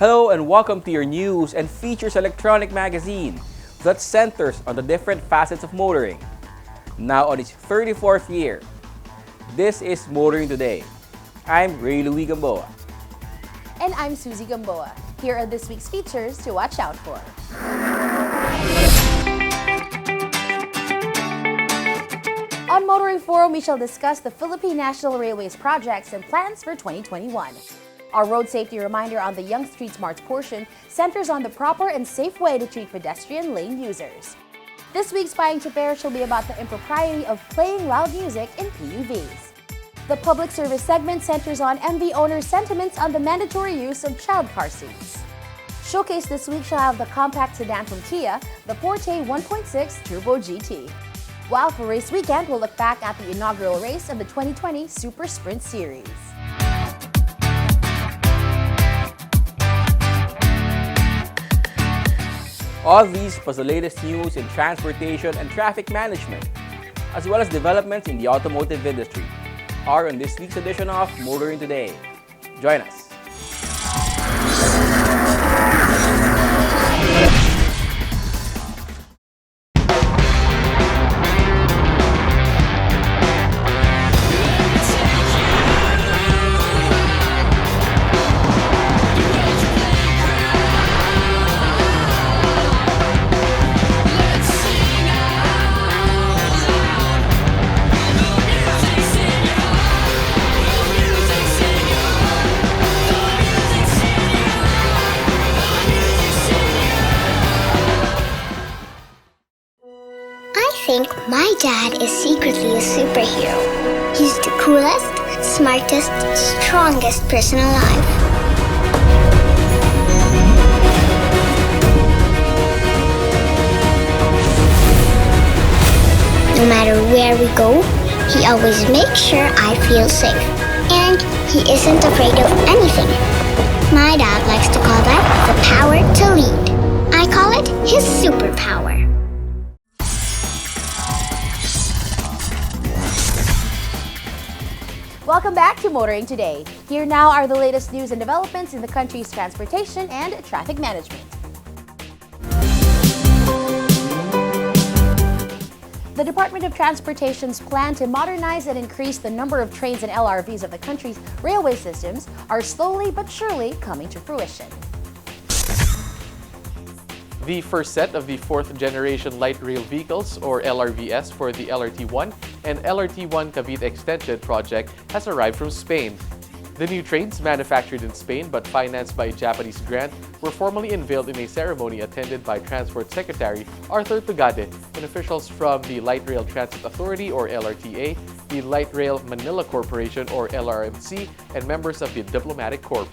Hello and welcome to your news and features electronic magazine that centers on the different facets of motoring. Now on its 34th year, this is Motoring Today. I'm Ray Louie Gamboa. And I'm Susie Gamboa. Here are this week's features to watch out for. On Motoring Forum, we shall discuss the Philippine National Railways projects and plans for 2021. Our road safety reminder on the Young Street Smarts portion centers on the proper and safe way to treat pedestrian lane users. This week's Spying to Bear shall be about the impropriety of playing loud music in PUVs. The public service segment centers on MV owners' sentiments on the mandatory use of child car seats. Showcase this week shall have the compact sedan from Kia, the Forte 1.6 Turbo GT. While for race weekend, we'll look back at the inaugural race of the 2020 Super Sprint Series. All these plus the latest news in transportation and traffic management, as well as developments in the automotive industry, are on this week's edition of Motoring Today. Join us. I think my dad is secretly a superhero. He's the coolest, smartest, strongest person alive. No matter where we go, he always makes sure I feel safe. And he isn't afraid of anything. My dad likes to call that the power to lead. I call it his superpower. Welcome back to Motoring Today. Here now are the latest news and developments in the country's transportation and traffic management. The Department of Transportation's plan to modernize and increase the number of trains and LRVs of the country's railway systems are slowly but surely coming to fruition. The first set of the fourth generation light rail vehicles, or LRVs, for the LRT-1 and LRT-1 Cavite Extension project has arrived from Spain. The new trains, manufactured in Spain but financed by a Japanese grant, were formally unveiled in a ceremony attended by Transport Secretary Arthur Tugade and officials from the Light Rail Transit Authority, or LRTA, the Light Rail Manila Corporation, or LRMC, and members of the Diplomatic Corps.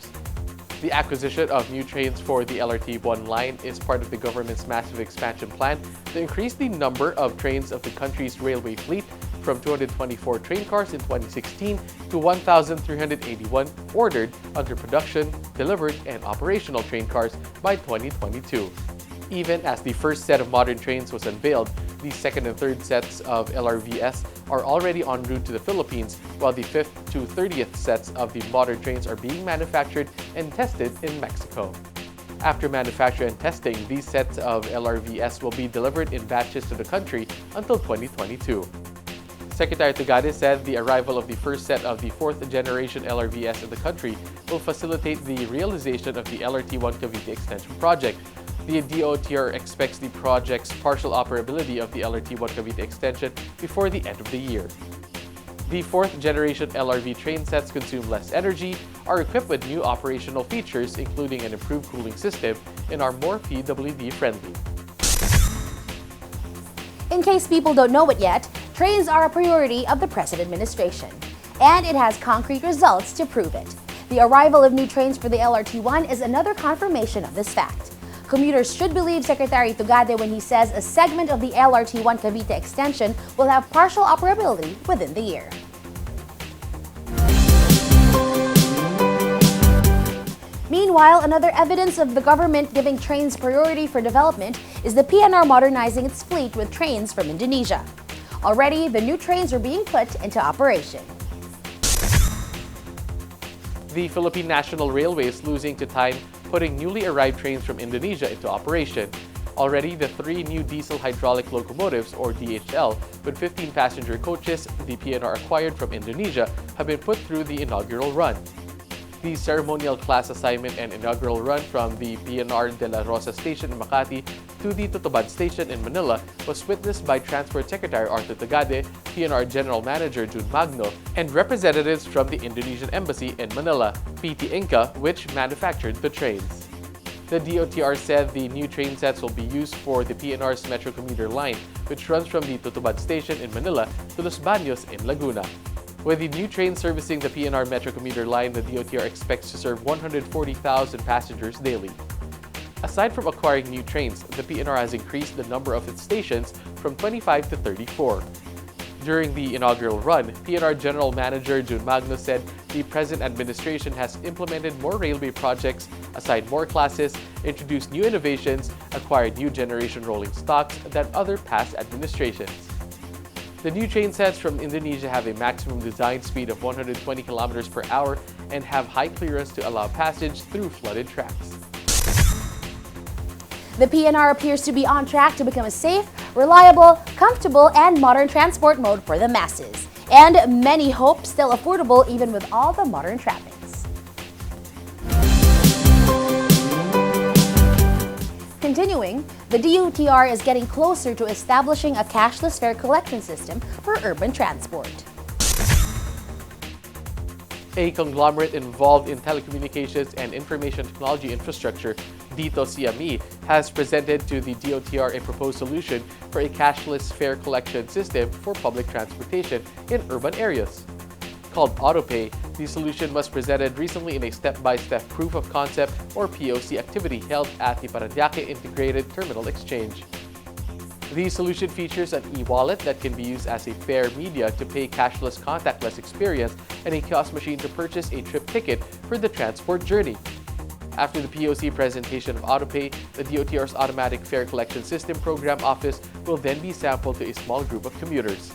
The acquisition of new trains for the LRT-1 line is part of the government's massive expansion plan to increase the number of trains of the country's railway fleet from 224 train cars in 2016 to 1,381 ordered under production, delivered, and operational train cars by 2022. Even as the first set of modern trains was unveiled, the second and third sets of LRVs are already en route to the Philippines, while the 5th to 30th sets of the modern trains are being manufactured and tested in Mexico. After manufacture and testing, these sets of LRVs will be delivered in batches to the country until 2022. Secretary Tugade said the arrival of the first set of the fourth generation LRVs in the country will facilitate the realization of the LRT-1 Cavite Extension project. The DOTR expects the project's partial operability of the LRT-1 Cavite Extension before the end of the year. The fourth generation LRV train sets consume less energy, are equipped with new operational features including an improved cooling system, and are more PWD friendly. In case people don't know it yet, Trains are a priority of the present administration, and it has concrete results to prove it. The arrival of new trains for the LRT-1 is another confirmation of this fact. Commuters should believe Secretary Tugade when he says a segment of the LRT-1 Cavite extension will have partial operability within the year. Meanwhile, another evidence of the government giving trains priority for development is the PNR modernizing its fleet with trains from Indonesia. Already, the new trains are being put into operation. The Philippine National Railway is losing to time putting newly arrived trains from Indonesia into operation. Already, the 3 new diesel hydraulic locomotives, or DHL, with 15 passenger coaches the PNR acquired from Indonesia have been put through the inaugural run. The ceremonial class assignment and inaugural run from the PNR de la Rosa station in Makati to the Tutubad station in Manila was witnessed by Transport Secretary Arthur Tugade, PNR General Manager Jun Magno, and representatives from the Indonesian Embassy in Manila, PT Inca, which manufactured the trains. The DOTR said the new train sets will be used for the PNR's Metro commuter line, which runs from the Tutubad station in Manila to Los Baños in Laguna. With the new train servicing the PNR Metro commuter line, the DOTR expects to serve 140,000 passengers daily. Aside from acquiring new trains, the PNR has increased the number of its stations from 25 to 34. During the inaugural run, PNR General Manager Jun Magno said the present administration has implemented more railway projects, assigned more classes, introduced new innovations, acquired new generation rolling stocks than other past administrations. The new train sets from Indonesia have a maximum design speed of 120 kilometers per hour and have high clearance to allow passage through flooded tracks. The PNR appears to be on track to become a safe, reliable, comfortable, and modern transport mode for the masses. And many hope still affordable even with all the modern trappings. Continuing, the DOTR is getting closer to establishing a cashless fare collection system for urban transport. A conglomerate involved in telecommunications and information technology infrastructure, Dito CME, has presented to the DOTR a proposed solution for a cashless fare collection system for public transportation in urban areas. Called AutoPay, the solution was presented recently in a step-by-step proof of concept or POC activity held at the Parañaque Integrated Terminal Exchange. The solution features an e-wallet that can be used as a fare media to pay cashless contactless experience and a kiosk machine to purchase a trip ticket for the transport journey. After the POC presentation of AutoPay, the DOTR's Automatic Fare Collection System Program Office will then be sampled to a small group of commuters.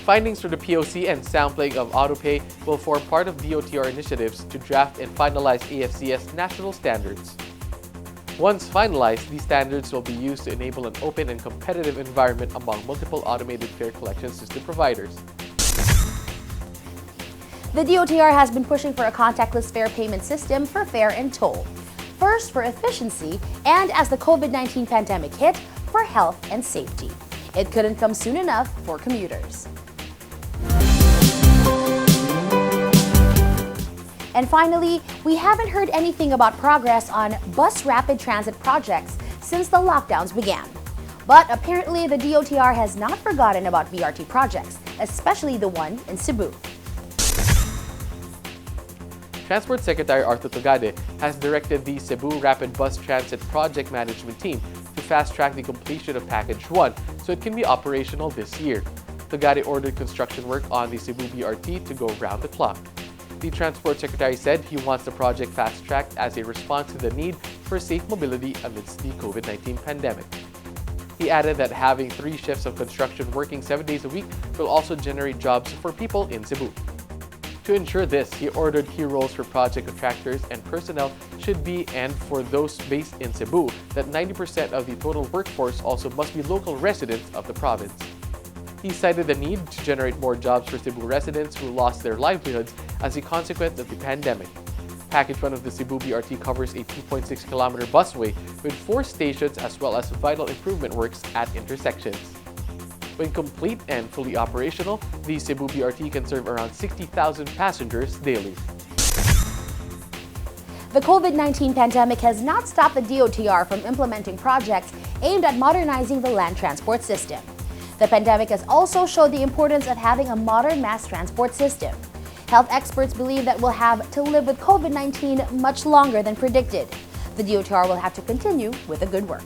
Findings from the POC and sampling of AutoPay will form part of DOTR initiatives to draft and finalize AFCS national standards. Once finalized, these standards will be used to enable an open and competitive environment among multiple automated fare collection system providers. The DOTR has been pushing for a contactless fare payment system for fare and toll. First, for efficiency, and as the COVID-19 pandemic hit, for health and safety. It couldn't come soon enough for commuters. And finally, we haven't heard anything about progress on bus rapid transit projects since the lockdowns began. But apparently, the DOTR has not forgotten about BRT projects, especially the one in Cebu. Transport Secretary Arthur Tugade has directed the Cebu Rapid Bus Transit Project Management Team to fast-track the completion of Package 1 so it can be operational this year. Tugade ordered construction work on the Cebu BRT to go round the clock. The Transport Secretary said he wants the project fast-tracked as a response to the need for safe mobility amidst the COVID-19 pandemic. He added that having 3 shifts of construction working 7 days a week will also generate jobs for people in Cebu. To ensure this, he ordered key roles for project contractors and personnel should be, and for those based in Cebu, that 90% of the total workforce also must be local residents of the province. He cited the need to generate more jobs for Cebu residents who lost their livelihoods as a consequence of the pandemic. Package 1 of the Cebu BRT covers a 2.6-kilometer busway with 4 stations as well as vital improvement works at intersections. When complete and fully operational, the Cebu BRT can serve around 60,000 passengers daily. The COVID-19 pandemic has not stopped the DOTR from implementing projects aimed at modernizing the land transport system. The pandemic has also showed the importance of having a modern mass transport system. Health experts believe that we'll have to live with COVID-19 much longer than predicted. The DOTR will have to continue with the good work.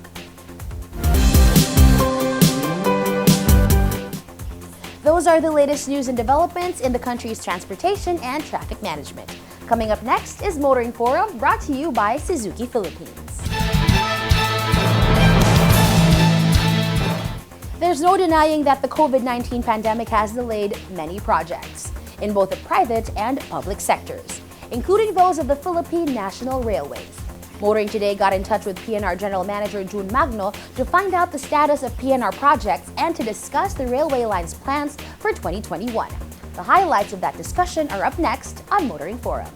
Those are the latest news and developments in the country's transportation and traffic management. Coming up next is Motoring Forum, brought to you by Suzuki Philippines. There's no denying that the COVID-19 pandemic has delayed many projects in both the private and public sectors, including those of the Philippine National Railways. Motoring Today got in touch with PNR General Manager June Magno to find out the status of PNR projects and to discuss the railway line's plans for 2021. The highlights of that discussion are up next on Motoring Forum.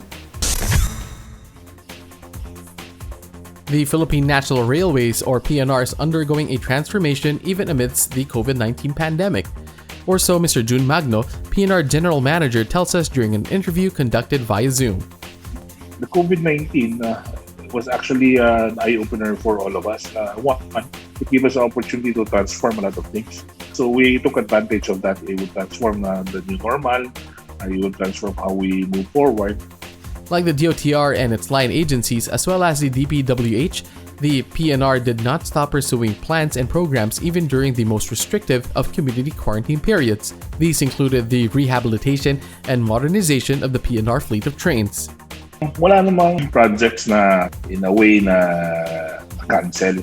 The Philippine National Railways, or PNR, is undergoing a transformation even amidst the COVID-19 pandemic. Or so Mr. June Magno, PNR General Manager, tells us during an interview conducted via Zoom. The COVID-19 was actually an eye-opener for all of us. One, it gave us an opportunity to transform a lot of things. So we took advantage of that. It would transform the new normal. It would transform how we move forward. Like the DOTR and its line agencies, as well as the DPWH, the PNR did not stop pursuing plans and programs even during the most restrictive of community quarantine periods. These included the rehabilitation and modernization of the PNR fleet of trains. Wala namang projects na in a way na cancel.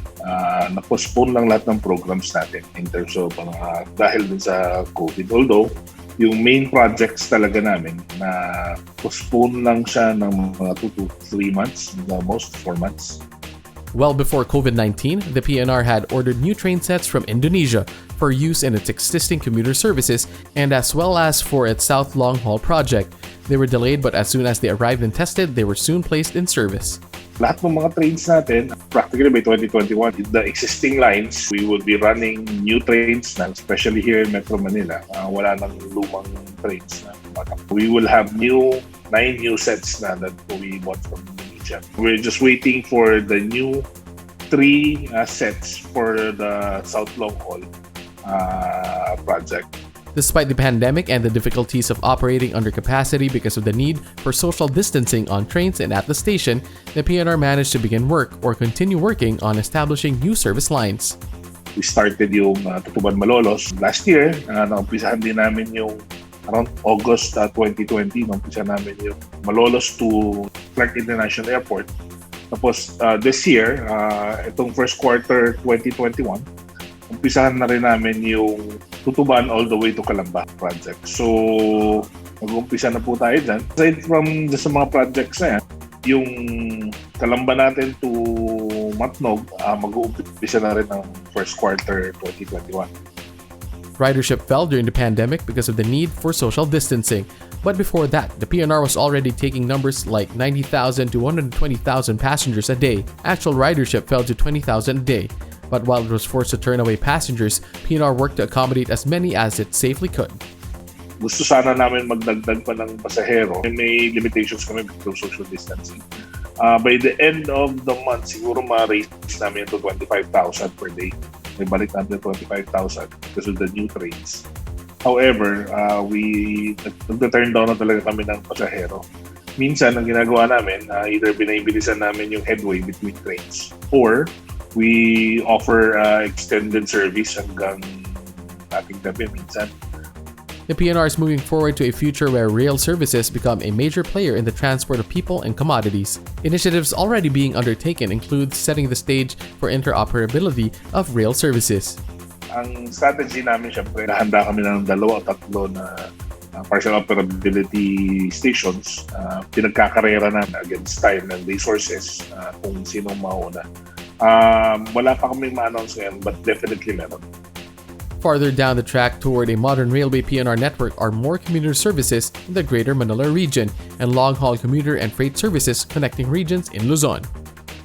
Na-postpone lang lahat ng programs natin in terms of dahil din sa COVID. Although, yung main projects talaga namin na postpone lang siya ng mga 2 to 3 months, the most 4 months. Well before COVID-19, the PNR had ordered new train sets from Indonesia for use in its existing commuter services and as well as for its South Long Haul project. They were delayed, but as soon as they arrived and tested, they were soon placed in service. Lahat ng mga trains natin, practically by 2021, the existing lines, we will be running new trains na, especially here in Metro Manila. Wala nang lumang trains na. We will have 9 new sets na that we bought from Indonesia. We're just waiting for the new 3 sets for the South Long Haul project. Despite the pandemic and the difficulties of operating under capacity because of the need for social distancing on trains and at the station, the PNR managed to begin work or continue working on establishing new service lines. We started yung Tutuban Malolos last year. Naumpisahan din namin yung around August 2020. Naumpisahan namin yung Malolos to Clark International Airport. Tapos this year, itong first quarter 2021, umpisahan na rin namin yung Tutuban all the way to Calamba project. So, mag-umpisa na po tayo dyan. Aside from sa mga projects na yan, yung Calamba natin to Matnog, mag-uumpisa na rin ng first quarter 2021. Ridership fell during the pandemic because of the need for social distancing. But before that, the PNR was already taking numbers like 90,000 to 120,000 passengers a day. Actual ridership fell to 20,000 a day. But while it was forced to turn away passengers, PNR worked to accommodate as many as it safely could. Gusto sana namin magdagdag pa ng pasahero. May limitations kami because of social distancing. By the end of the month, siguro ma-raise namin to 25,000 per day. May balik namin to 25,000 because of the new trains. However, nag-turn down na talaga kami ng pasahero. Minsan, ang ginagawa namin, either binibilisan namin yung headway between trains or we offer extended service hanggang ating gabi minsan. The PNR is moving forward to a future where rail services become a major player in the transport of people and commodities. Initiatives already being undertaken include setting the stage for interoperability of rail services. Ang strategy namin, syempre, nahanda kami ng 2 o 3 na partial operability stations. Pinagkakarera namin against time and resources kung sinong mauna. Wala pa kaming ma-announce ngayon, but definitely meron. Farther down the track toward a modern railway PNR network are more commuter services in the Greater Manila region and long-haul commuter and freight services connecting regions in Luzon.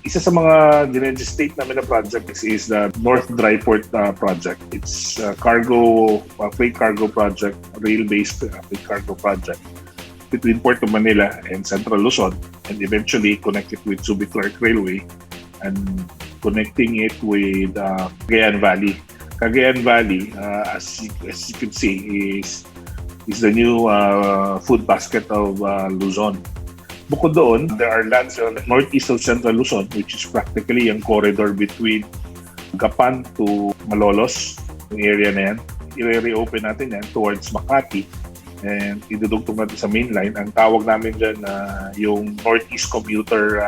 Isa sa mga dinegestate namin na project is the North Dry Port project. It's a freight cargo project, rail-based freight cargo project between Port of Manila and Central Luzon, and eventually connect it with Subic Clark Railway and connecting it with Cagayan Valley. Cagayan Valley, as you can see, is the new food basket of Luzon. Bukod doon, there are lands on northeast of Central Luzon, which is practically yung corridor between Gapan to Malolos, yung area na yan. I-reopen natin yan towards Makati and idudugtong natin sa main line. Ang tawag namin dyan yung Northeast Commuter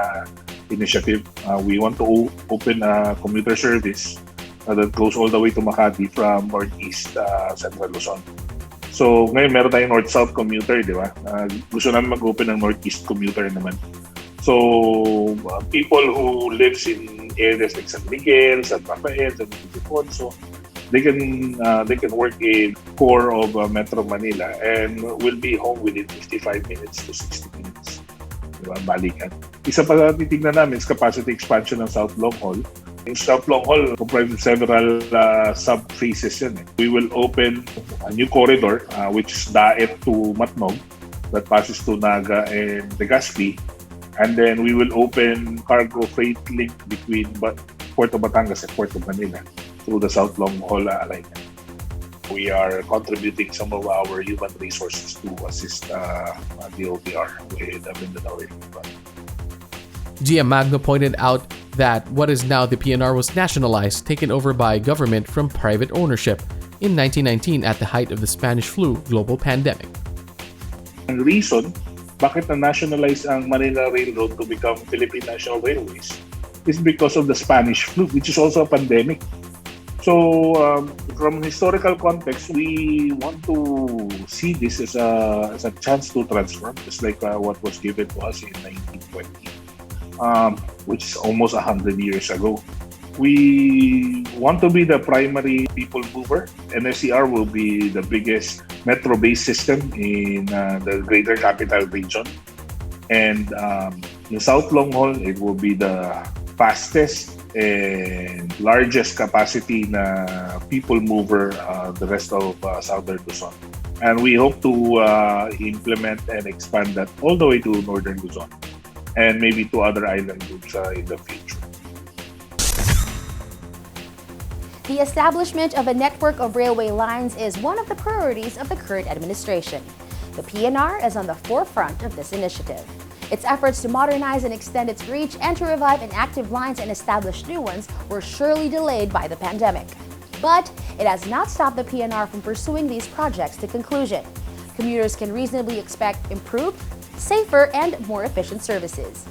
Initiative. We want to open a commuter service that goes all the way to Makati from Northeast Central Luzon. So, ngayon meron tayong North-South commuter, di ba? Gusto namin mag-open ng Northeast commuter naman. So, people who lives in areas like San Miguel, San Rafael, San Ildefonso, they can work in core of Metro Manila and will be home within 55 minutes to 60 minutes. Di ba? Balikan. Isa pa na titignan namin is capacity expansion ng South Long Haul. Yung South Long Haul comprises several sub-phases yan. We will open a new corridor which is Daet to Matnog that passes to Naga and Legazpi. And then we will open cargo freight link between Port of Batangas and Port of Manila through the South Long Haul alignment. We are contributing some of our human resources to assist the OTR with the Mindanao Railway Project. GM Magno pointed out that what is now the PNR was nationalized, taken over by government from private ownership in 1919 at the height of the Spanish flu global pandemic. Ang reason bakit na-nationalize ang Manila Railroad to become Philippine National Railways is because of the Spanish flu, which is also a pandemic. So, from historical context, we want to see this as a chance to transform, just like what was given to us in 1920. Which is almost 100 years ago. We want to be the primary people mover. NSCR will be the biggest metro-based system in the Greater Capital Region. And in South Long Haul, it will be the fastest and largest capacity na people mover the rest of Southern Luzon. And we hope to implement and expand that all the way to Northern Luzon and maybe to other island groups in the future. The establishment of a network of railway lines is one of the priorities of the current administration. The PNR is on the forefront of this initiative. Its efforts to modernize and extend its reach and to revive inactive lines and establish new ones were surely delayed by the pandemic. But it has not stopped the PNR from pursuing these projects to conclusion. Commuters can reasonably expect improved, safer, and more efficient services.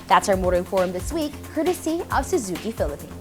That's our Motoring Forum this week, courtesy of Suzuki Philippines.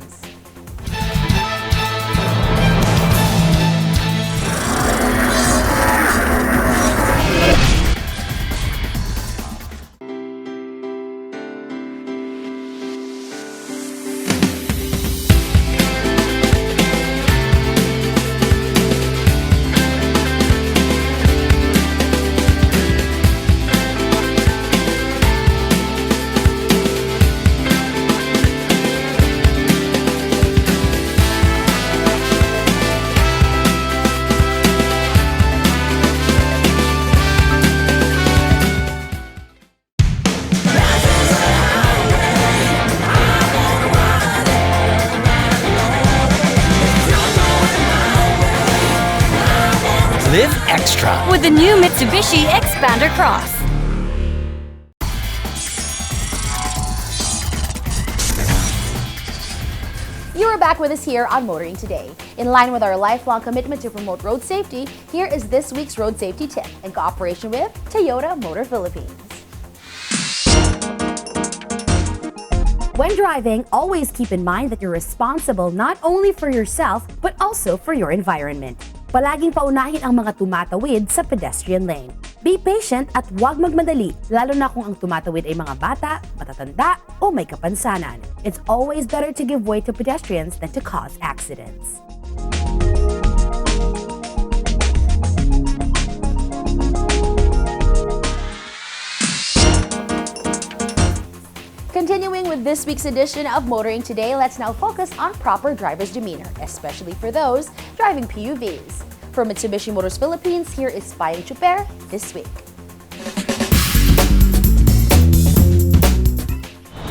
Live extra with the new Mitsubishi Xpander Cross. You are back with us here on Motoring Today. In line with our lifelong commitment to promote road safety, here is this week's road safety tip in cooperation with Toyota Motor Philippines. When driving, always keep in mind that you're responsible not only for yourself, but also for your environment. Palaging paunahin ang mga tumatawid sa pedestrian lane. Be patient at huwag magmadali, lalo na kung ang tumatawid ay mga bata, matatanda, o may kapansanan. It's always better to give way to pedestrians than to cause accidents. Continuing with this week's edition of Motoring Today, let's now focus on proper driver's demeanor, especially for those driving PUVs. From Mitsubishi Motors Philippines, here is Spying Chuper this week.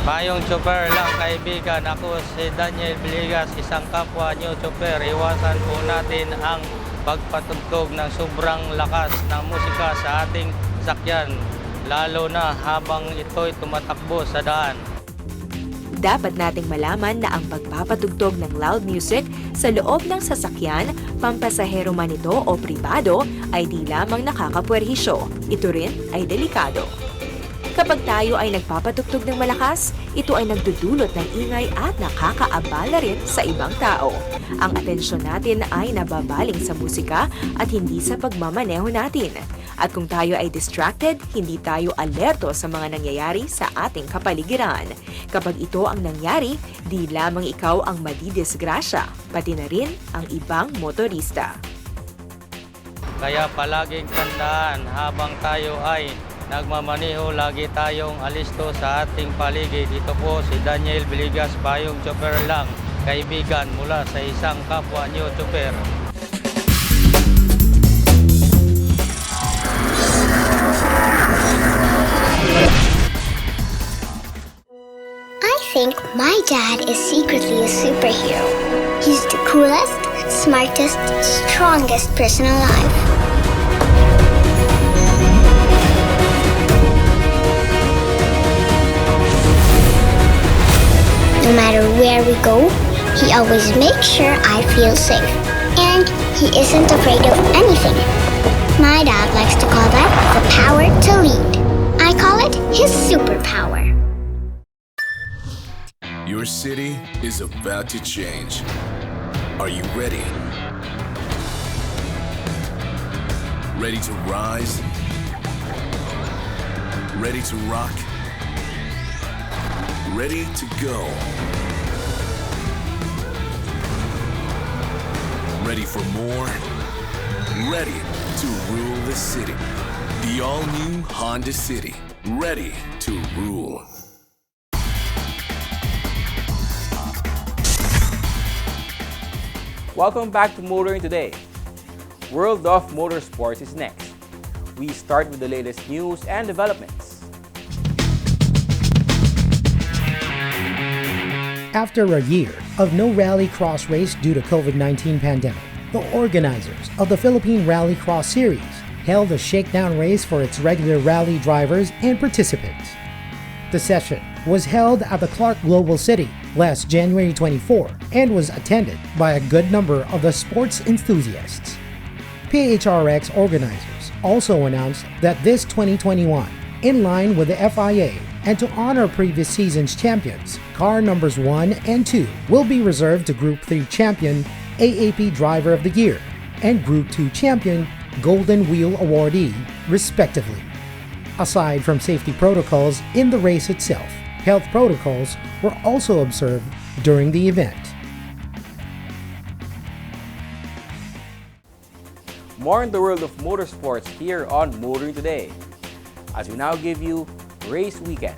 Payong chopper lang kaibigan, ako si Daniel Villegas, isang kapwa nyo chopper. Iwasan po natin ang pagpatugtog ng sobrang lakas ng musika sa ating sakyan, lalo na habang ito'y tumatakbo sa daan. Dapat nating malaman na ang pagpapatugtog ng loud music sa loob ng sasakyan, pampasahero man ito o pribado, ay di lamang nakakapwerhisyo. Ito rin ay delikado. Kapag tayo ay nagpapatugtog ng malakas, ito ay nagdudulot ng ingay at nakakaabala rin sa ibang tao. Ang atensyon natin ay nababaling sa musika at hindi sa pagmamaneho natin. At kung tayo ay distracted, hindi tayo alerto sa mga nangyayari sa ating kapaligiran. Kapag ito ang nangyari, di lamang ikaw ang madidisgrasya, pati na rin ang ibang motorista. Kaya palaging tandaan, habang tayo ay nagmamaneho, lagi tayong alisto sa ating paligid. Ito po si Daniel Villegas, payong chopper lang kaibigan mula sa isang kapwa nyo chopper. I think my dad is secretly a superhero. He's the coolest, smartest, strongest person alive. No matter where we go, he always makes sure I feel safe. And he isn't afraid of anything. My dad likes to call that the power to lead. I call it his superpower. Your city is about to change. Are you ready? Ready to rise? Ready to rock? Ready to go? Ready for more? Ready to rule the city. The all-new Honda City. Ready to rule. Welcome back to Motoring Today. World of Motorsports is next. We start with the latest news and developments. After a year of no rallycross race due to COVID-19 pandemic, the organizers of the Philippine Rallycross Series held a shakedown race for its regular rally drivers and participants. The session was held at the Clark Global City last January 24 and was attended by a good number of the sports enthusiasts. PHRX organizers also announced that this 2021, in line with the FIA and to honor previous season's champions, car numbers 1 and 2 will be reserved to Group 3 champion AAP Driver of the Year and Group 2 champion Golden Wheel awardee, respectively. Aside from safety protocols in the race itself, health protocols were also observed during the event. More in the world of motorsports here on Motoring Today, as we now give you Race Weekend.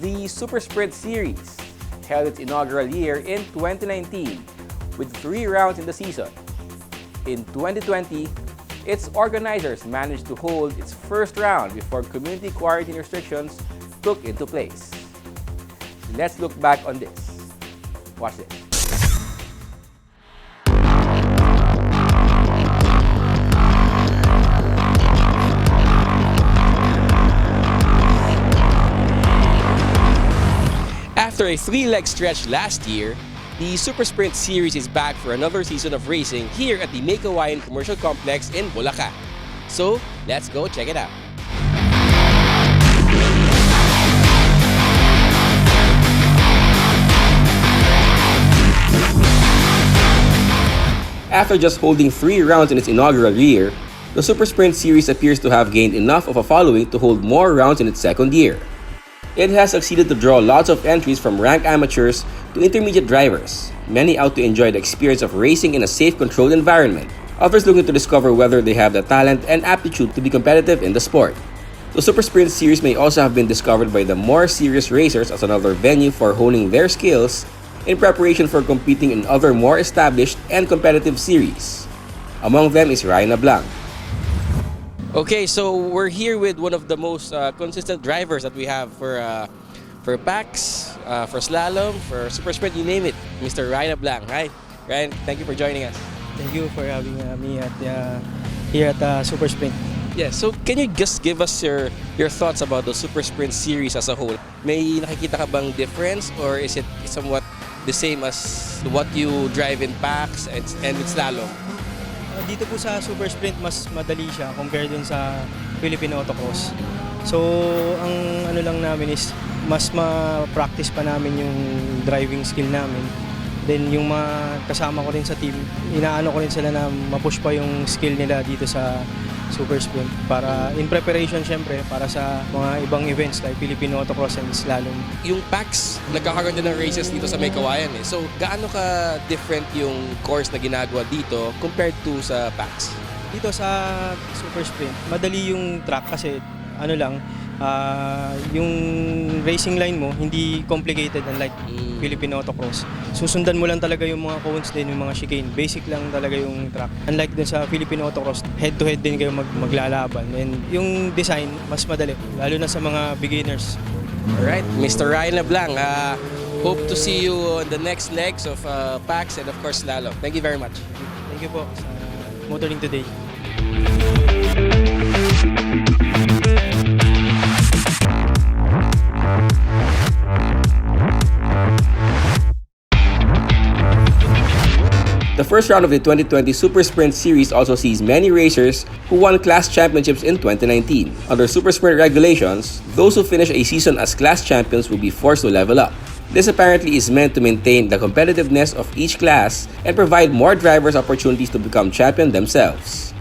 The Super Sprint Series held its inaugural year in 2019 with 3 rounds in the season. In 2020, its organizers managed to hold its first round before community quarantine restrictions took into place. Let's look back on this. Watch this. After a 3-leg stretch last year, the Super Sprint Series is back for another season of racing here at the Make Hawaiian Commercial Complex in Bulacan. So, let's go check it out. After just holding 3 rounds in its inaugural year, the Super Sprint Series appears to have gained enough of a following to hold more rounds in its second year. It has succeeded to draw lots of entries from ranked amateurs to intermediate drivers, many out to enjoy the experience of racing in a safe, controlled environment, others looking to discover whether they have the talent and aptitude to be competitive in the sport. The Super Sprint Series may also have been discovered by the more serious racers as another venue for honing their skills in preparation for competing in other more established and competitive series. Among them is Ryan Blanc. Okay, so we're here with one of the most consistent drivers that we have for PAX, for slalom, for super sprint, you name it, Mr. Ryan Blanc. Hi, Ryan, thank you for joining us. Thank you for having me at here at Super Sprint. Yeah, so can you just give us your thoughts about the super sprint series as a whole? May nakikita ka bang difference or is it somewhat the same as what you drive in PAX and with slalom? Dito po sa Super Sprint, mas madali siya compare dun sa Philippine Autocross. So, ang ano lang namin is mas ma-practice pa namin yung driving skill namin. Then yung mga kasama ko rin sa team, inaano ko rin sila na ma-push pa yung skill nila dito sa Super Sprint para in preparation syempre para sa mga ibang events like Philippine Autocross and Slalom. Yung PAX, nagkakaroon din ng races dito sa May Kawayan eh. So, gaano ka different yung course na ginagawa dito compared to sa PAX? Dito sa Super Sprint, madali yung track kasi ano lang, yung racing line mo hindi complicated unlike Philippine Autocross. Susundan mo lang talaga yung mga cones din, yung mga chicane. Basic lang talaga yung track. Unlike dun sa Philippine Autocross, head to head din kayo maglalaban. And yung design, mas madali, lalo na sa mga beginners. Alright, Mr. Ryan Blanc, hope to see you on the next legs of PAX and of course Slalom. Thank you very much. Thank you po sa Motoring Today. The first round of the 2020 Super Sprint Series also sees many racers who won class championships in 2019. Under Super Sprint regulations, those who finish a season as class champions will be forced to level up. This apparently is meant to maintain the competitiveness of each class and provide more drivers opportunities to become champion themselves.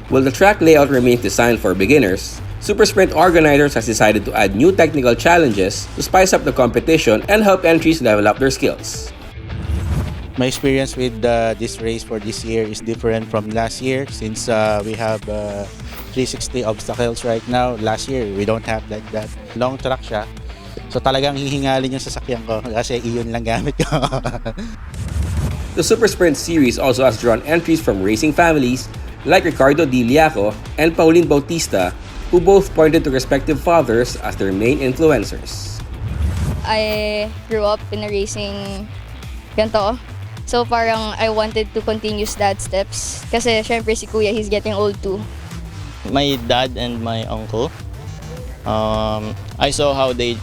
While the track layout remains designed for beginners, Super Sprint organizers has decided to add new technical challenges to spice up the competition and help entries level up their skills. My experience with this race for this year is different from last year since we have 360 obstacles right now. Last year, we don't have like that. Long track siya. So talagang hihingalin yung sasakyan ko kasi iyon lang gamit ko. The Super Sprint Series also has drawn entries from racing families like Ricardo Di Liaco and Pauline Bautista, who both pointed to respective fathers as their main influencers. I grew up in a racing ganito. So parang I wanted to continue dad's steps kasi syempre si Kuya, he's getting old too. My dad and my uncle, I saw how they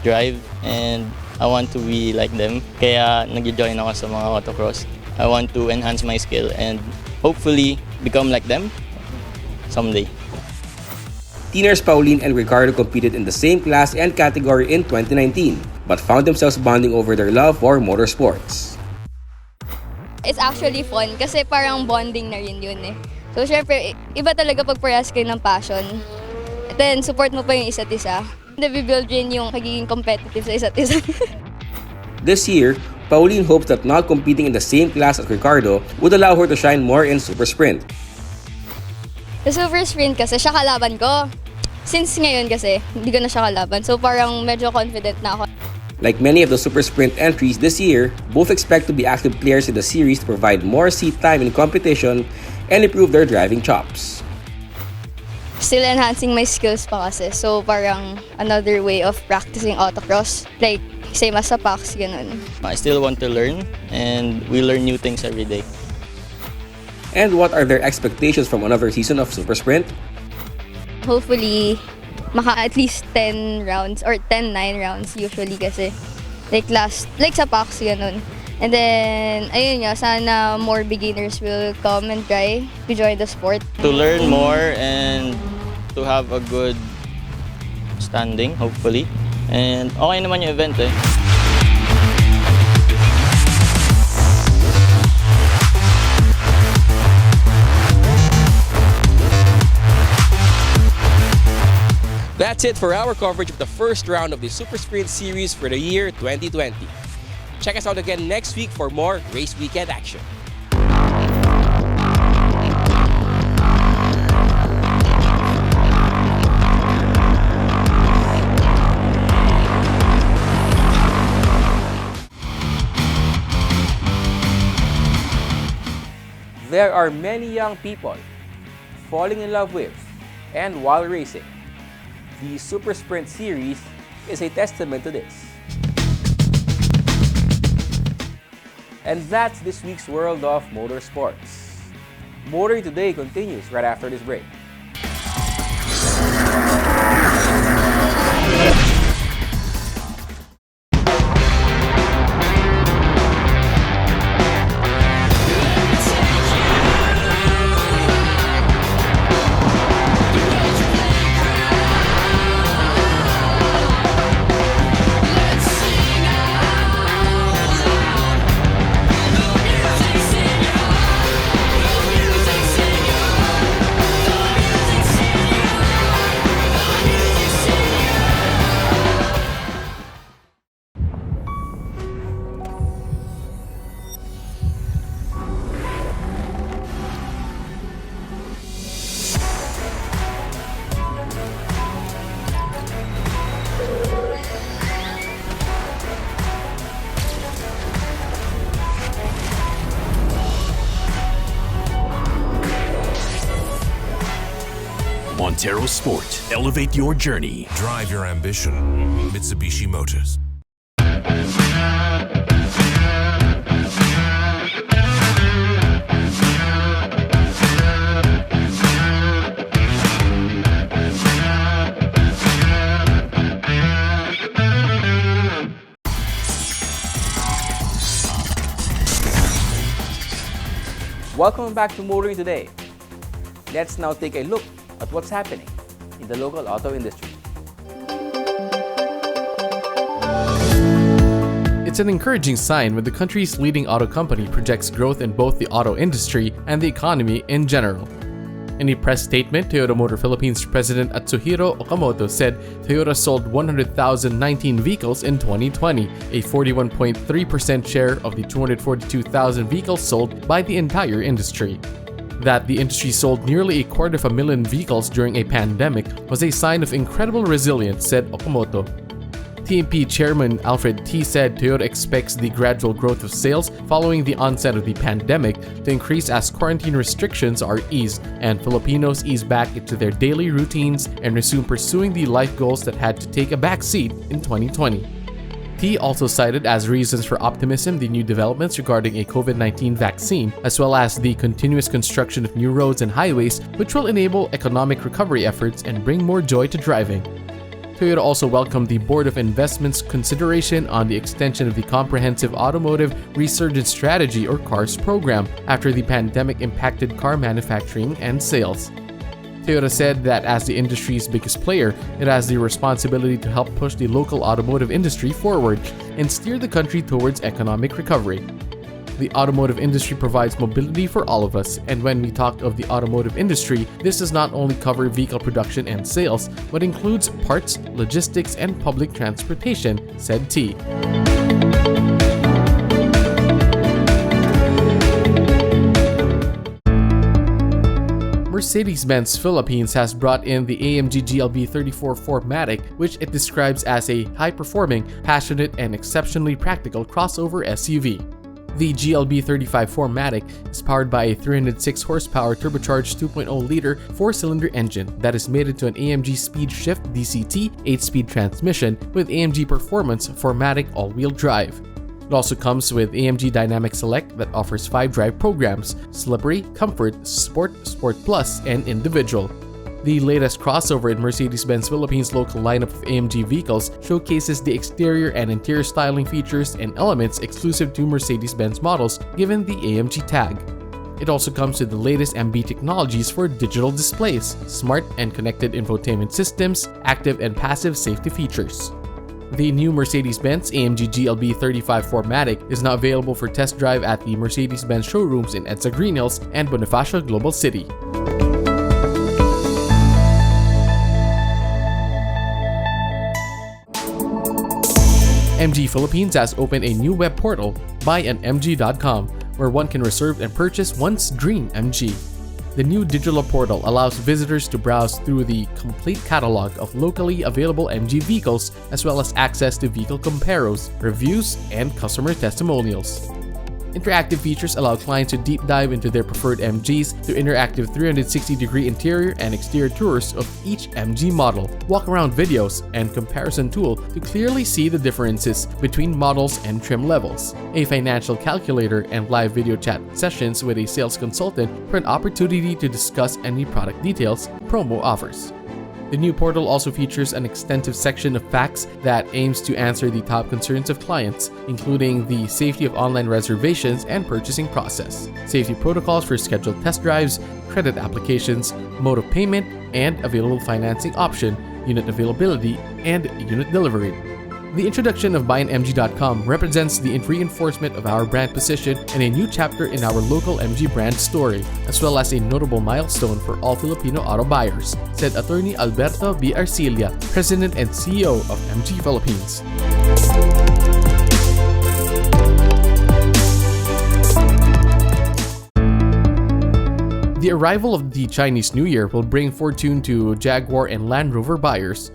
drive and I want to be like them. Kaya nag-join ako sa mga autocross. I want to enhance my skill and hopefully become like them someday. Teeners Pauline and Ricardo competed in the same class and category in 2019, but found themselves bonding over their love for motorsports. It's actually fun kasi parang bonding na rin yun eh. So syempre, iba talaga pag parehas kayo ng passion. Then support mo pa yung isa't isa. Nabibuild rin yung pagiging competitive sa isa't isa. This year, Pauline hopes that not competing in the same class as Ricardo would allow her to shine more in Super Sprint. Sa Super Sprint kasi siya kalaban ko. Since ngayon kasi, hindi ko na siya kalaban. So parang medyo confident na ako. Like many of the Super Sprint entries this year, both expect to be active players in the series to provide more seat time in competition and improve their driving chops. Still enhancing my skills pa kasi. So parang another way of practicing autocross. Like same as sa PAX, ganun. I still want to learn and we learn new things every day. And what are their expectations from another season of Super Sprint? Hopefully, at least 10 rounds or 10-9 rounds usually kasi. Like sa PAX, ganun. And then, ayun nga, sana more beginners will come and try to join the sport. To learn more and to have a good standing, hopefully. And okay naman yung event eh. That's it for our coverage of the first round of the Super Sprint Series for the year 2020. Check us out again next week for more race weekend action. There are many young people falling in love with and while racing. The Super Sprint Series is a testament to this. And that's this week's World of Motorsports. Motoring Today continues right after this break. Montero Sport. Elevate your journey. Drive your ambition. Mitsubishi Motors. Welcome back to Motoring Today. Let's now take a look at what's happening in the local auto industry. It's an encouraging sign when the country's leading auto company projects growth in both the auto industry and the economy in general. In a press statement, Toyota Motor Philippines President Atsuhiro Okamoto said Toyota sold 100,019 vehicles in 2020, a 41.3% share of the 242,000 vehicles sold by the entire industry. That the industry sold nearly 250,000 vehicles during a pandemic was a sign of incredible resilience, said Okamoto. TMP Chairman Alfred T. said Toyota expects the gradual growth of sales following the onset of the pandemic to increase as quarantine restrictions are eased and Filipinos ease back into their daily routines and resume pursuing the life goals that had to take a back seat in 2020. He also cited as reasons for optimism the new developments regarding a COVID-19 vaccine, as well as the continuous construction of new roads and highways, which will enable economic recovery efforts and bring more joy to driving. Toyota also welcomed the Board of Investment's consideration on the extension of the Comprehensive Automotive Resurgence Strategy or CARS program after the pandemic impacted car manufacturing and sales. Toyota said that as the industry's biggest player, it has the responsibility to help push the local automotive industry forward and steer the country towards economic recovery. The automotive industry provides mobility for all of us, and when we talk of the automotive industry, this does not only cover vehicle production and sales, but includes parts, logistics, and public transportation, said T. Mercedes-Benz Philippines has brought in the AMG GLB 34 4MATIC, which it describes as a high-performing, passionate, and exceptionally practical crossover SUV. The GLB 35 4MATIC is powered by a 306 horsepower turbocharged 2.0-liter 4-cylinder engine that is mated to an AMG Speed Shift DCT 8-speed transmission with AMG Performance 4MATIC all-wheel drive. It also comes with AMG Dynamic Select that offers 5 drive programs: Slippery, Comfort, Sport, Sport Plus, and Individual. The latest crossover in Mercedes-Benz Philippines' local lineup of AMG vehicles showcases the exterior and interior styling features and elements exclusive to Mercedes-Benz models given the AMG tag. It also comes with the latest MB technologies for digital displays, smart and connected infotainment systems, active and passive safety features. The new Mercedes-Benz AMG GLB 35 4MATIC is now available for test drive at the Mercedes-Benz showrooms in EDSA Green Hills and Bonifacio Global City. MG Philippines has opened a new web portal, buyandmg.com, where one can reserve and purchase one's dream MG. The new digital portal allows visitors to browse through the complete catalog of locally available MG vehicles, as well as access to vehicle comparos, reviews, and customer testimonials. Interactive features allow clients to deep dive into their preferred MGs through interactive 360-degree interior and exterior tours of each MG model, walk-around videos, and comparison tool to clearly see the differences between models and trim levels, a financial calculator, and live video chat sessions with a sales consultant for an opportunity to discuss any product details, promo offers. The new portal also features an extensive section of facts that aims to answer the top concerns of clients, including the safety of online reservations and purchasing process, safety protocols for scheduled test drives, credit applications, mode of payment, and available financing option, unit availability, and unit delivery. The introduction of buyinmg.com represents the reinforcement of our brand position and a new chapter in our local MG brand story, as well as a notable milestone for all Filipino auto buyers, said attorney Alberto B. Arcilla, President and CEO of MG Philippines. The arrival of the Chinese New Year will bring fortune to Jaguar and Land Rover buyers.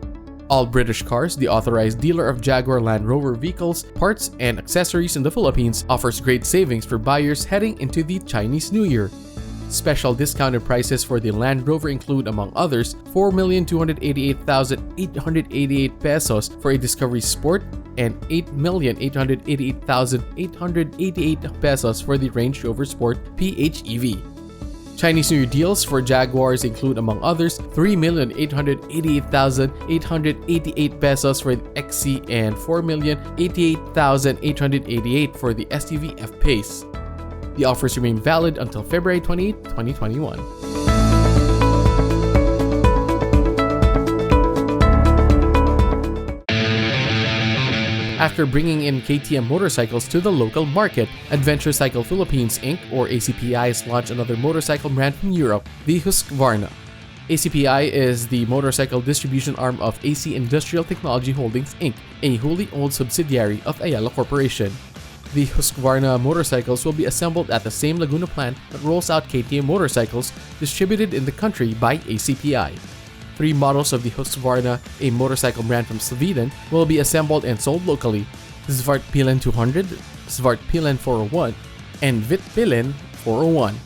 All British Cars, the authorized dealer of Jaguar Land Rover vehicles, parts, and accessories in the Philippines, offers great savings for buyers heading into the Chinese New Year. Special discounted prices for the Land Rover include, among others, 4,288,888 pesos for a Discovery Sport and 8,888,888 pesos for the Range Rover Sport PHEV. Chinese New Year deals for Jaguars include, among others, 3,888,888 pesos for the XC and 4,088,888 for the SUV F-Pace. The offers remain valid until February 28, 2021. After bringing in KTM motorcycles to the local market, Adventure Cycle Philippines Inc. or ACPI has launched another motorcycle brand from Europe, the Husqvarna. ACPI is the motorcycle distribution arm of AC Industrial Technology Holdings Inc., a wholly owned subsidiary of Ayala Corporation. The Husqvarna motorcycles will be assembled at the same Laguna plant that rolls out KTM motorcycles distributed in the country by ACPI. 3 models of the Husqvarna, a motorcycle brand from Sweden, will be assembled and sold locally: Svartpilen 200, Svartpilen 401, and Vitpilen 401.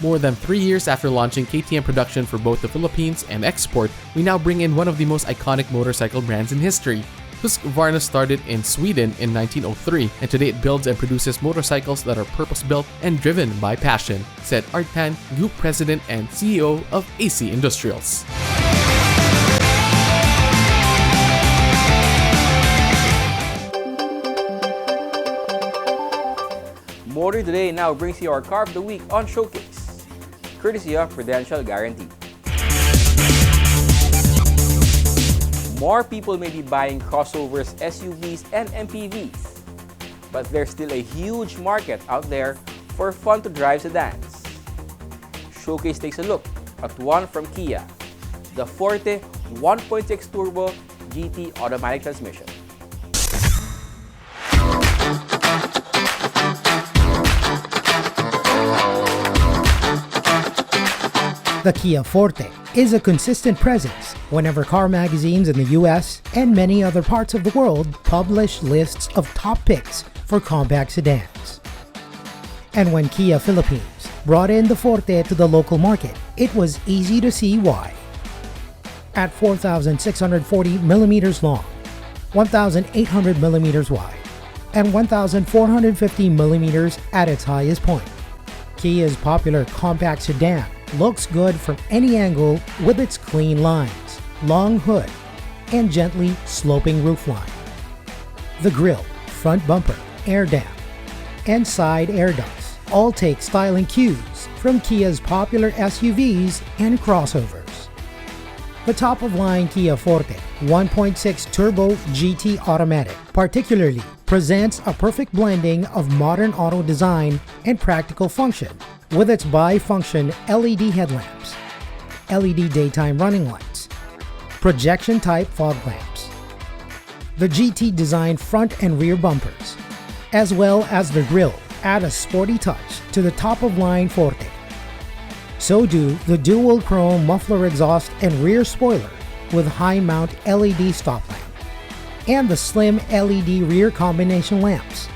More than 3 years after launching KTM production for both the Philippines and export, we now bring in one of the most iconic motorcycle brands in history. Husqvarna started in Sweden in 1903, and today it builds and produces motorcycles that are purpose-built and driven by passion, said Art Tan, Group President and CEO of AC Industrials. Motor Today now brings you our Car of the Week on Showcase, courtesy of Prudential Guarantee. More people may be buying crossovers, SUVs, and MPVs, but there's still a huge market out there for fun-to-drive sedans. Showcase takes a look at one from Kia, the Forte 1.6 Turbo GT automatic transmission. The Kia Forte is a consistent presence whenever car magazines in the US and many other parts of the world publish lists of top picks for compact sedans. And when Kia Philippines brought in the Forte to the local market, it was easy to see why. At 4,640 millimeters long, 1,800 millimeters wide, and 1,450 millimeters at its highest point, Kia's popular compact sedan looks good from any angle with its clean lines, long hood, and gently sloping roofline. The grille, front bumper, air dam, and side air ducts all take styling cues from Kia's popular SUVs and crossovers. The top-of-line Kia Forte 1.6 Turbo GT Automatic particularly presents a perfect blending of modern auto design and practical function with its bi-function LED headlamps, LED daytime running lights, projection-type fog lamps, the GT-designed front and rear bumpers, as well as the grille add a sporty touch to the top-of-line Forte. So do the dual chrome muffler exhaust and rear spoiler with high-mount LED stop lamp, and the slim LED rear combination lamps.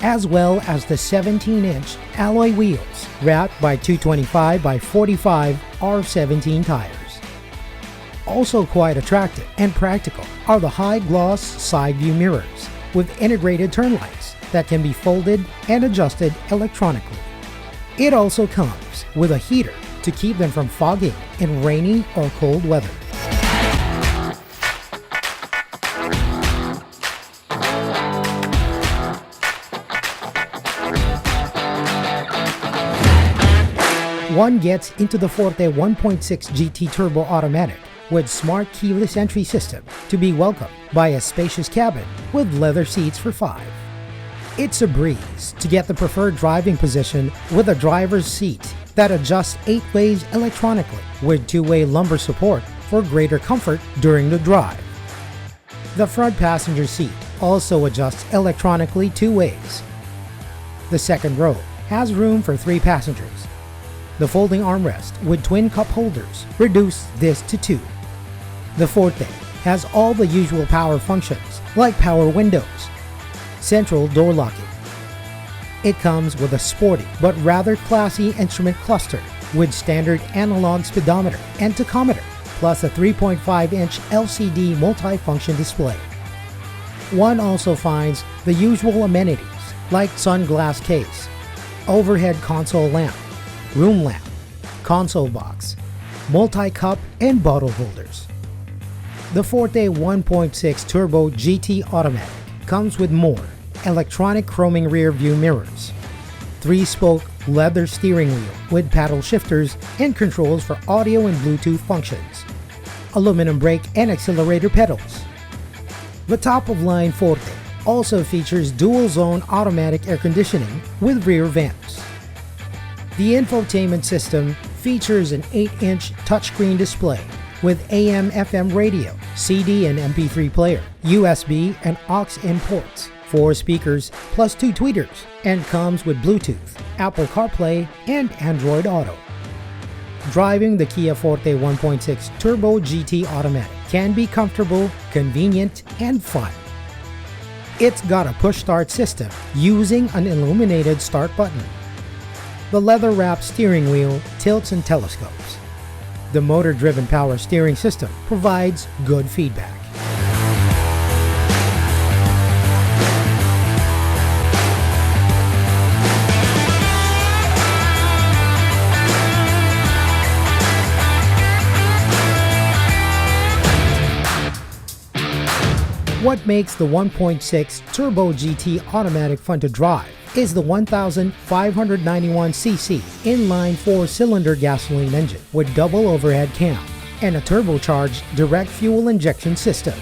as well as the 17-inch alloy wheels wrapped by 225 by 45 R17 tires. Also quite attractive and practical are the high-gloss side view mirrors with integrated turn lights that can be folded and adjusted electronically. It also comes with a heater to keep them from fogging in rainy or cold weather. One gets into the Forte 1.6 GT Turbo Automatic with smart keyless entry system to be welcomed by a spacious cabin with leather seats for 5. It's a breeze to get the preferred driving position with a driver's seat that adjusts 8 ways electronically with 2-way lumbar support for greater comfort during the drive. The front passenger seat also adjusts electronically 2 ways. The second row has room for 3 passengers. The folding armrest with twin cup holders reduce this to 2. The Forte has all the usual power functions like power windows, central door locking. It comes with a sporty but rather classy instrument cluster with standard analog speedometer and tachometer, plus a 3.5-inch LCD multi-function display. One also finds the usual amenities like sunglass case, overhead console lamp, room lamp, console box, multi-cup and bottle holders. The Forte 1.6 Turbo GT Automatic comes with more electronic chroming rear view mirrors, 3-spoke leather steering wheel with paddle shifters and controls for audio and Bluetooth functions, aluminum brake and accelerator pedals. The top-of-line Forte also features dual-zone automatic air conditioning with rear vents. The infotainment system features an 8-inch touchscreen display with AM/FM radio, CD and MP3 player, USB and aux-in ports, 4 speakers plus 2 tweeters, and comes with Bluetooth, Apple CarPlay, and Android Auto. Driving the Kia Forte 1.6 Turbo GT Automatic can be comfortable, convenient, and fun. It's got a push-start system using an illuminated start button. The leather-wrapped steering wheel tilts and telescopes. The motor-driven power steering system provides good feedback. What makes the 1.6 Turbo GT Automatic fun to drive is the 1,591cc inline 4-cylinder gasoline engine with double overhead cam and a turbocharged direct fuel injection system.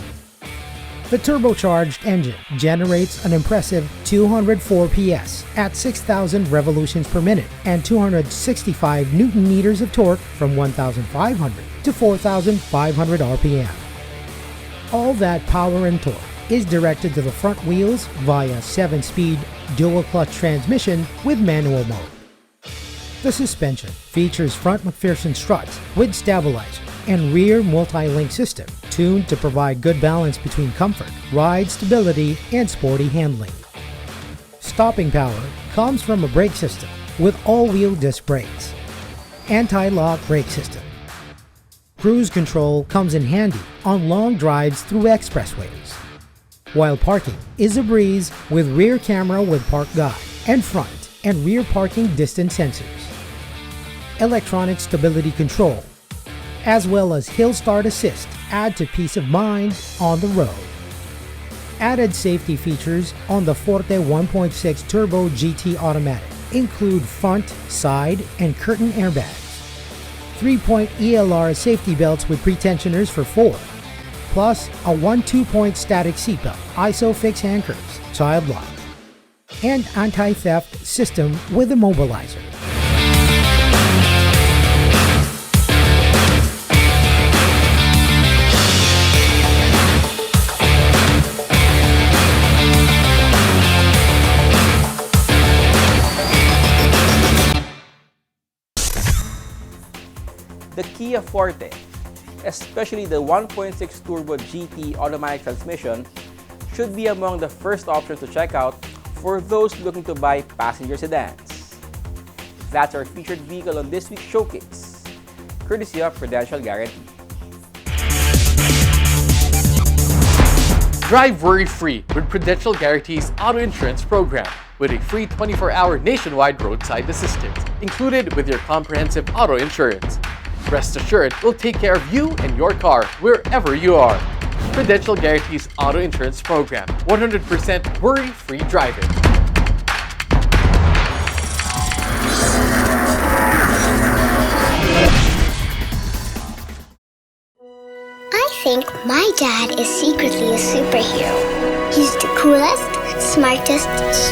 The turbocharged engine generates an impressive 204 PS at 6,000 revolutions per minute and 265 Newton meters of torque from 1,500 to 4,500 RPM. All that power and torque is directed to the front wheels via 7-speed dual-clutch transmission with manual mode. The suspension features front McPherson struts with stabilizer and rear multi-link system tuned to provide good balance between comfort, ride stability, and sporty handling. Stopping power comes from a brake system with all-wheel disc brakes, anti-lock brake system. Cruise control comes in handy on long drives through expressways, while parking is a breeze with rear camera with park guide and front and rear parking distance sensors, electronic stability control, as well as hill start assist add to peace of mind on the road. Added safety features on the Forte 1.6 Turbo GT Automatic include front, side, and curtain airbags, 3-point ELR safety belts with pretensioners for 4, plus a 1-2-point static seatbelt, ISOFIX anchors, child lock, and anti-theft system with immobilizer. The Kia Forte, especially the 1.6 Turbo GT automatic transmission, should be among the first options to check out for those looking to buy passenger sedans. That's our featured vehicle on this week's showcase, courtesy of Prudential Guarantee. Drive worry-free with Prudential Guarantee's auto insurance program with a free 24-hour nationwide roadside assistance included with your comprehensive auto insurance. Rest assured, we'll take care of you and your car wherever you are. Prudential Guarantee's auto insurance program, 100% worry-free driving. I think my dad is secretly a superhero. He's the coolest, smartest,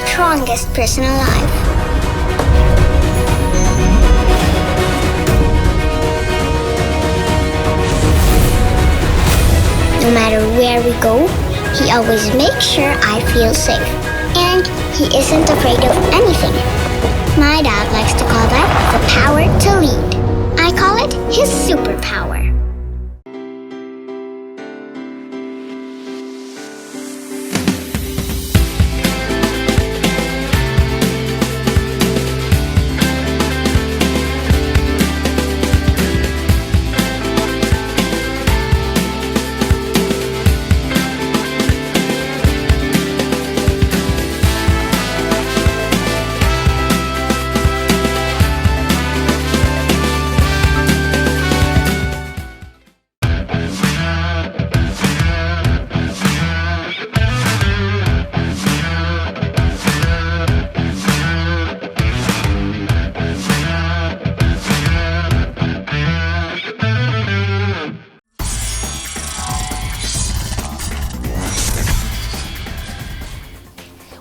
strongest person alive. No matter where we go, he always makes sure I feel safe. And he isn't afraid of anything. My dad likes to call that the power to lead. I call it his superpower.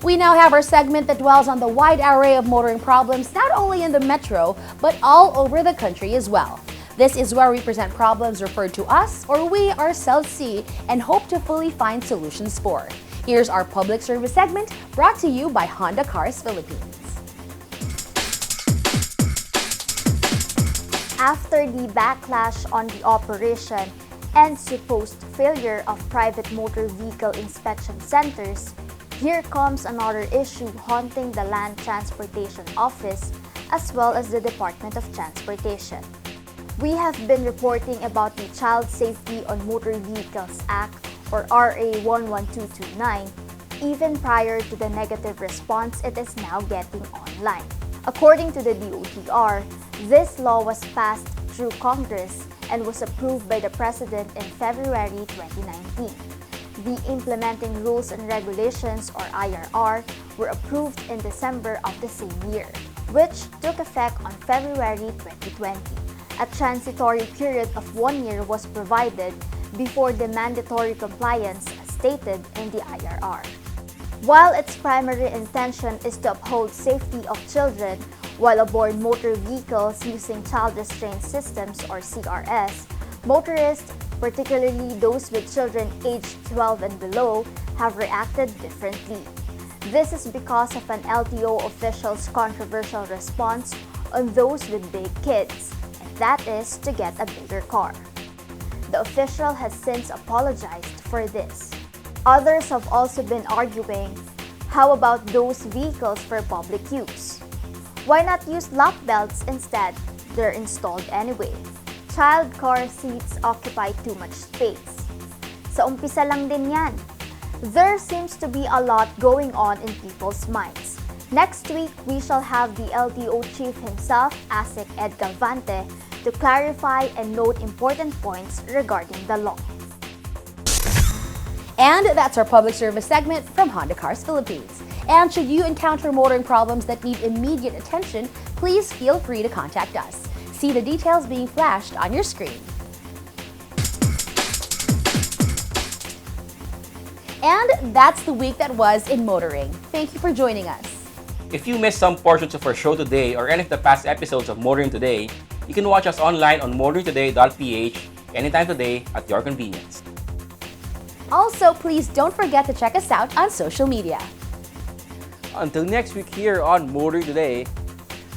We now have our segment that dwells on the wide array of motoring problems not only in the metro, but all over the country as well. This is where we present problems referred to us or we ourselves see and hope to fully find solutions for. Here's our public service segment brought to you by Honda Cars Philippines. After the backlash on the operation and supposed failure of private motor vehicle inspection centers, here comes another issue haunting the Land Transportation Office as well as the Department of Transportation. We have been reporting about the Child Safety on Motor Vehicles Act or RA 11229 even prior to the negative response it is now getting online. According to the DOTR, this law was passed through Congress and was approved by the President in February 2019. The Implementing Rules and Regulations or IRR were approved in December of the same year, which took effect on February 2020. A transitory period of 1 year was provided before the mandatory compliance stated in the IRR. While its primary intention is to uphold safety of children while aboard motor vehicles using child restraint systems or CRS, motorists, particularly those with children aged 12 and below, have reacted differently. This is because of an LTO official's controversial response on those with big kids, and that is to get a bigger car. The official has since apologized for this. Others have also been arguing, how about those vehicles for public use? Why not use lap belts instead? They're installed anyway. Child car seats occupy too much space. Sa umpisa lang din yan. There seems to be a lot going on in people's minds. Next week, we shall have the LTO chief himself, ASIC Ed Galvante, to clarify and note important points regarding the law. And that's our public service segment from Honda Cars Philippines. And should you encounter motoring problems that need immediate attention, please feel free to contact us. See the details being flashed on your screen. And that's the week that was in motoring. Thank you for joining us. If you missed some portions of our show today or any of the past episodes of Motoring Today, you can watch us online on motoringtoday.ph anytime today at your convenience. Also, please don't forget to check us out on social media. Until next week here on Motoring Today,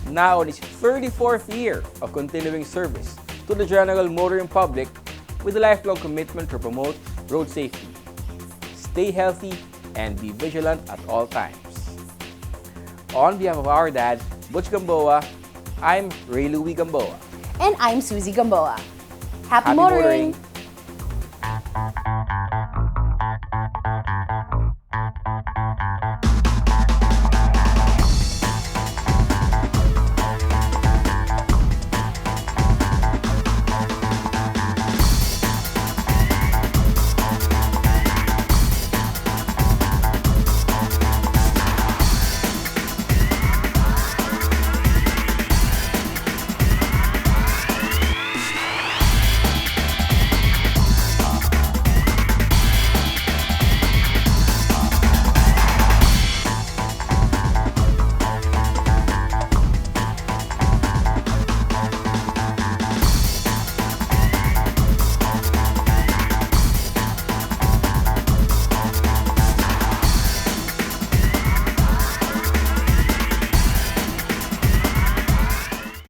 now in its 34th year of continuing service to the general motoring public with a lifelong commitment to promote road safety. Stay healthy and be vigilant at all times. On behalf of our dad, Butch Gamboa, I'm Ray Louie Gamboa. And I'm Susie Gamboa. Happy Happy motoring! motoring.